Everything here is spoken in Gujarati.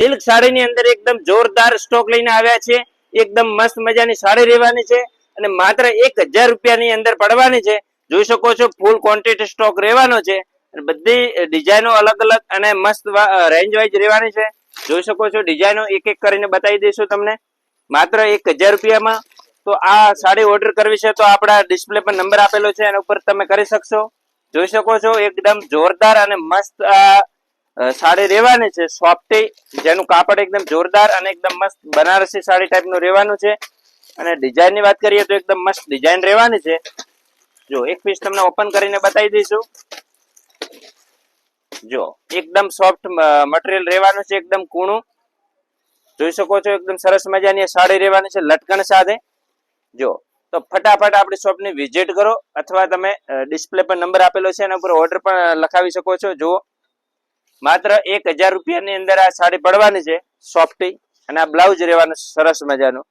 સિલ્ક સાડીની અંદર એકદમ જોરદાર સ્ટોક લઈને આવ્યા છે. એકદમ મસ્ત મજાની સાડી રહેવાની છે અને માત્ર 1000 રૂપિયાની અંદર પડવાની છે. જોઈ શકો છો ફૂલ ક્વોન્ટિટી સ્ટોક રહેવાનો છે. બધી ડિઝાઇનો અલગ અલગ અને મસ્ત રેન્જ વાઇઝ રહેવાની છે. જોઈ શકો છો ડિઝાઇનો એક એક કરીને બતાવી દઈશું તમને માત્ર 1000 રૂપિયામાં. તો આ સાડી ઓર્ડર કરવી છે તો આપણા ડિસ્પ્લે પર નંબર આપેલો છે એના ઉપર તમે કરી શકશો. જોઈ શકો છો એકદમ જોરદાર અને મસ્ત સાડી રહેવાની છે સોફ્ટી, જેનું કાપડ એકદમ જોરદાર અને એકદમ મસ્ત બનારસી સાડી ટાઈપનું રહેવાનું છે. અને ડિઝાઇન ની વાત કરીએ તો એકદમ મસ્ત ડિઝાઇન રહેવાની છે. જો એક પીસ તમને ઓપન કરીને બતાવી દઈશું. જો એકદમ સોફ્ટ મટીરિયલ રહેવાનું છે, એકદમ કૂણું. જોઈ શકો છો એકદમ સરસ મજાની સાડી રહેવાની છે લટકણ સાથે. જો તો ફટાફટ આપણી શોપની વિઝિટ કરો અથવા તમે ડિસ્પ્લે પર નંબર આપેલો છે એના ઉપર ઓર્ડર પણ લખાવી શકો છો. જુઓ માત્ર 1000 રૂપિયાની અંદર આ સાડી પડવાની છે સોફ્ટી અને આ બ્લાઉઝ રહેવાનું સરસ મજાનું.